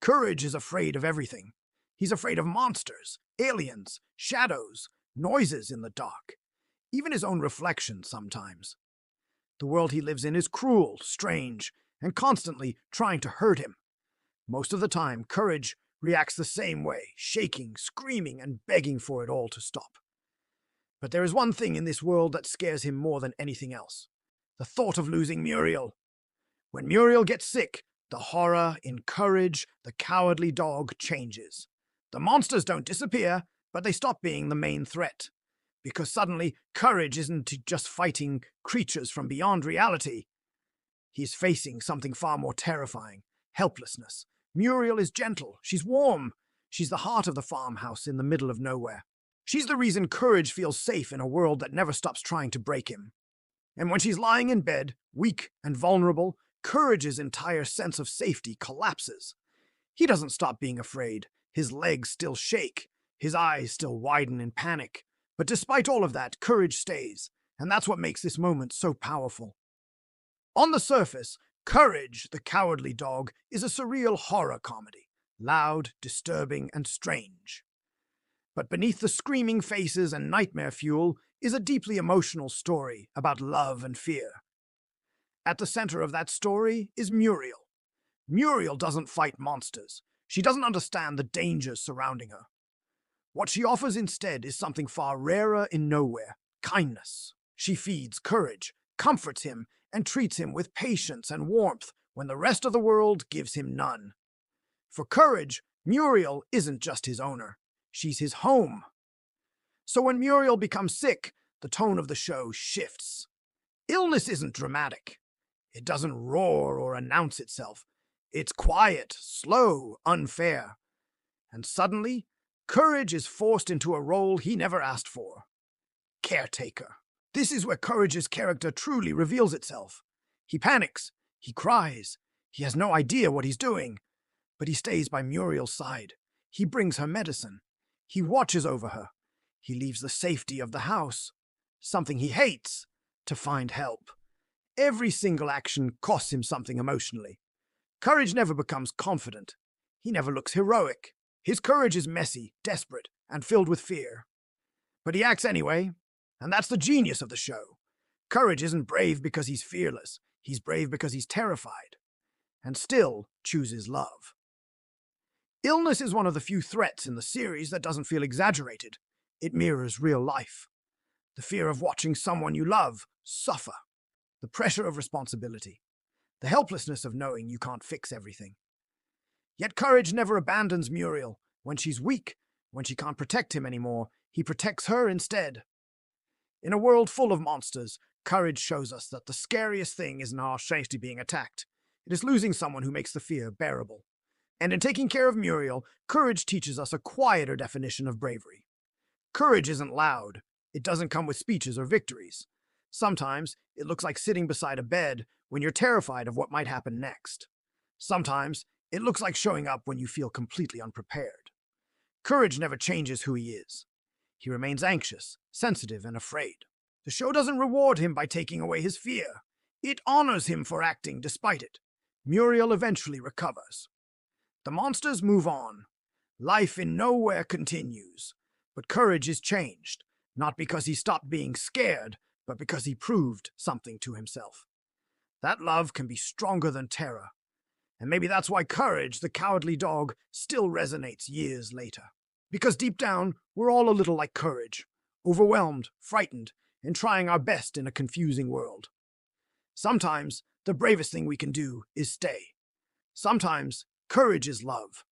Courage is afraid of everything. He's afraid of monsters, aliens, shadows, noises in the dark, even his own reflection sometimes. The world he lives in is cruel, strange, and constantly trying to hurt him. Most of the time, Courage reacts the same way, shaking, screaming, and begging for it all to stop. But there is one thing in this world that scares him more than anything else: the thought of losing Muriel. When Muriel gets sick, the horror in Courage, the cowardly dog, changes. The monsters don't disappear, but they stop being the main threat. Because suddenly, Courage isn't just fighting creatures from beyond reality. He's facing something far more terrifying: helplessness. Muriel is gentle. She's warm. She's the heart of the farmhouse in the middle of nowhere. She's the reason Courage feels safe in a world that never stops trying to break him. And when she's lying in bed, weak and vulnerable, Courage's entire sense of safety collapses. He doesn't stop being afraid. His legs still shake. His eyes still widen in panic. But despite all of that, Courage stays, and that's what makes this moment so powerful. On the surface, Courage, the cowardly dog, is a surreal horror comedy, loud, disturbing, and strange. But beneath the screaming faces and nightmare fuel is a deeply emotional story about love and fear. At the center of that story is Muriel. Muriel doesn't fight monsters. She doesn't understand the dangers surrounding her. What she offers instead is something far rarer in nowhere: kindness. She feeds Courage, comforts him, and treats him with patience and warmth when the rest of the world gives him none. For Courage, Muriel isn't just his owner. She's his home. So when Muriel becomes sick, the tone of the show shifts. Illness isn't dramatic. It doesn't roar or announce itself. It's quiet, slow, unfair. And suddenly, Courage is forced into a role he never asked for: caretaker. This is where Courage's character truly reveals itself. He panics, he cries, he has no idea what he's doing, but he stays by Muriel's side. He brings her medicine. He watches over her. He leaves the safety of the house, something he hates, to find help. Every single action costs him something emotionally. Courage never becomes confident. He never looks heroic. His courage is messy, desperate, and filled with fear. But he acts anyway, and that's the genius of the show. Courage isn't brave because he's fearless. He's brave because he's terrified, and still chooses love. Illness is one of the few threats in the series that doesn't feel exaggerated. It mirrors real life. The fear of watching someone you love suffer. The pressure of responsibility. The helplessness of knowing you can't fix everything. Yet Courage never abandons Muriel. When she's weak, when she can't protect him anymore, he protects her instead. In a world full of monsters, Courage shows us that the scariest thing isn't our safety being attacked. It is losing someone who makes the fear bearable. And in taking care of Muriel, Courage teaches us a quieter definition of bravery. Courage isn't loud. It doesn't come with speeches or victories. Sometimes it looks like sitting beside a bed when you're terrified of what might happen next. Sometimes it looks like showing up when you feel completely unprepared. Courage never changes who he is. He remains anxious, sensitive, and afraid. The show doesn't reward him by taking away his fear. It honors him for acting despite it. Muriel eventually recovers. The monsters move on. Life in Nowhere continues. But Courage is changed, not because he stopped being scared, but because he proved something to himself. That love can be stronger than terror. And maybe that's why Courage, the cowardly dog, still resonates years later. Because deep down, we're all a little like Courage, overwhelmed, frightened, and trying our best in a confusing world. Sometimes, the bravest thing we can do is stay. Sometimes, courage is love.